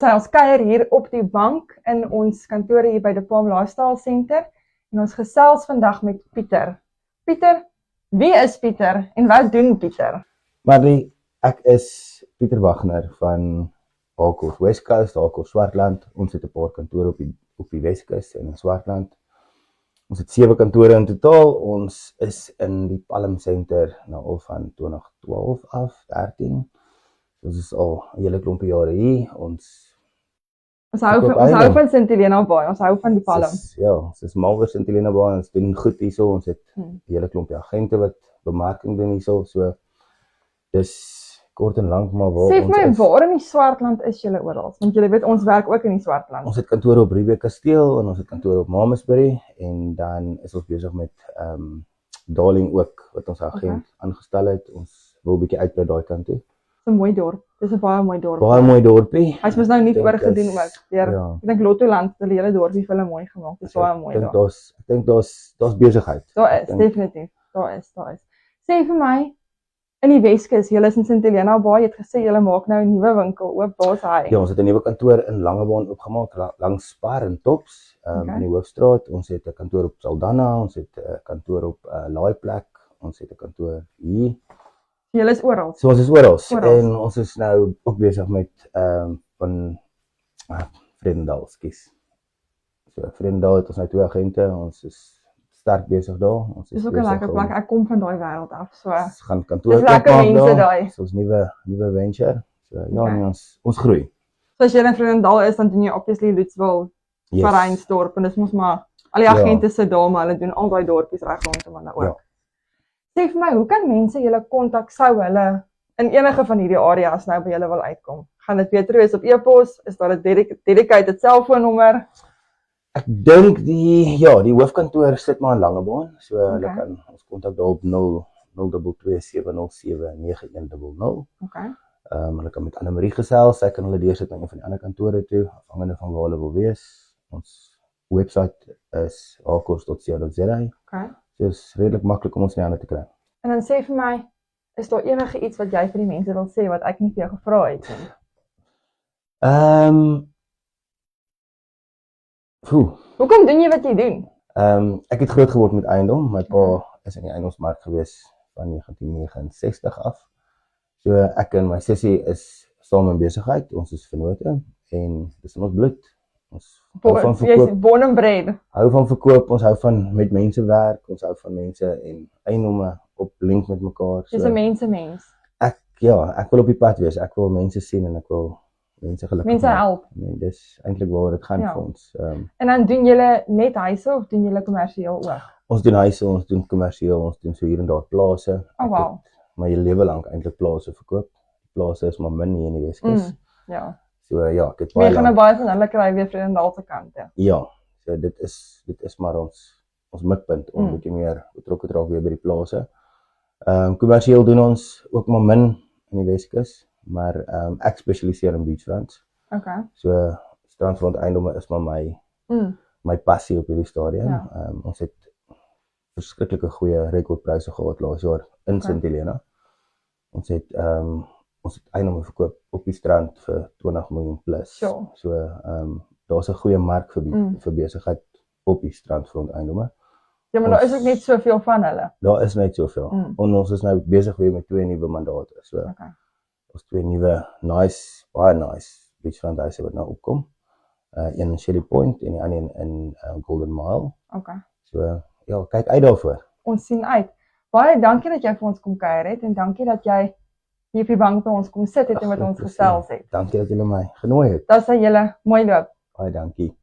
Ons kuier hier op die bank in ons kantoor hier by die Palm Lifestyle Center en ons gesels vandag met Pieter. Pieter, wie is Pieter en wat doen Pieter? Marley, ek is Pieter Wagner van Haakhorst Weskus, Haakhorst Swartland. Ons het 'n paar kantore op die Weskus en in Swartland. Ons het 7 kantore in totaal. Ons is in die Palm Center nou al van 2012 af, 13. Ons is al 'n hele klompie jare hier. Ons hou van St. Helena Bay, ons hou van die Palm. Ons is mal oor St. Helena Bay, ons doen goed hierso. Ons het 'n hele klompie agente wat bemarking doen hierso. So dis kort en lank maar waar Sê vir my, waar in die Swartland is julle oral? Want julle weet ons werk ook in die Swartland. Ons het kantore op Riebeeck Kasteel en ons het kantore op Mamasbury en dan is ons besig met Darling ook wat ons agent aangestel het. Ons wil 'n bietjie uitbrei daai kant toe. Dis 'n mooi dorp. Dis 'n baie mooi dorp. Baie mooi dorpie. Hy's mos nou nie oorgedoen ook. Ek dink Lottoland het die hele dorpie vir hulle mooi gemaak. Dis baie mooi daar. Ek dink daar's besigheid. Daar is definitief. Daar is. Sê vir my, in die Weskus, julle is in St. Helena Bay, jy het gesê julle maak nou 'n nuwe winkel oop. Waar's hy? Ja, ons het 'n nuwe kantoor in Langebaan opgemaak, langs Spar en Tops, in die Hoofstraat. Ons het 'n kantoor op Saldanha, ons het 'n kantoor op Laaiplek, ons het 'n kantoor hier. Julle is oral. So ons is oral en ons is nou ook besig met van Vredendal, skus. So Vredendal het ons nou 2 agente, ons is sterk besig daar. Ons is ook 'n lekker plek. Ek kom van daai wêreld af, so. Ons gaan kantoor maak lekker mense daai. So ons nuwe venture. So nee, ons groei. So as jy in Vredendal is, dan doen jy obviously Lutsville, Parijnsdorp en dis mos maar al die agente sit daar, maar hulle doen al daai dorpies reg rondom hulle ook. Sê vir my, hoe kan mense julle kontak sou hulle in enige van hierdie areas nou by julle wil uitkom? Gaan dit beter wees op e-pos? Is daar 'n dedicated selfoonnommer? Ek dink die hoofkantoor sit maar in Langebaan, so hulle kan ons kontak daar op 02270079100. Hulle kan met Anne-Marie gesels, sy kan hulle deursit na een van die ander kantore toe, afhangende van waar hulle wil wees. Ons webwerf is haakhorst.co.za. So is redelik maklik om ons in die hande te kry. En dan sê vir my, is daar enige iets wat jy vir die mense wil sê wat ek nie vir jou gevra het nie? Hoekom doen jy wat jy doen? Ek het groot geword met eiendom. My pa is in die eiendomsmark gewees van 1969 af. So ek en my sussie is saam in besigheid. Ons is vennote en dis in ons bloed. Ons hou van verkoop. Born and bred. Hou van verkoop, ons hou van met mense werk, ons hou van mense en eiendomme op link met mekaar. Dis 'n mens. Ek wil op die pad wees. Ek wil mense sien en ek wil mense gelukkig maak. Mense help. Nee, dis eintlik waar dit gaan vir ons. En dan doen julle net huise of doen julle kommersieel ook? Ons doen huise, ons doen kommersieel, ons doen so hier en daar plase. Oh wow. My hele lewe lank eintlik plase verkoop. Plase is maar min hier in die Weskus. So ek het baie gaan baie van hulle kry weer Vredendal se kant. Ja, so dit is maar ons mikpunt om 'n bietjie meer betrokke te raak weer by die plase. Kommersieel doen ons ook maar min in die Weskus, maar ek spesialiseer in beachfronts. So strandfront eiendomme is maar my passie op hierdie stadium. Ons het verskriklike goeie rekordpryse gehad laas jaar in St. Helena. Ons het eiendomme verkoop op die strand vir 20 miljoen plus. So daar's 'n goeie mark vir besigheid op die strandfront eiendomme. Ja, maar daar is ook net soveel van hulle. Daar is net soveel. En ons is nou besig weer met 2 nuwe mandate. So ons 2 nuwe baie nice beachfront huise wat nou opkom. Een in Shelley Point en die ander in Golden Mile. So kyk uit daarvoor. Ons sien uit. Baie dankie dat jy vir ons kom kuier het en dankie dat jy hier op die bank by ons kom sit het en met ons gesels het. Dankie dat julle my genooi het. Dan sê julle mooi loop. Baie dankie.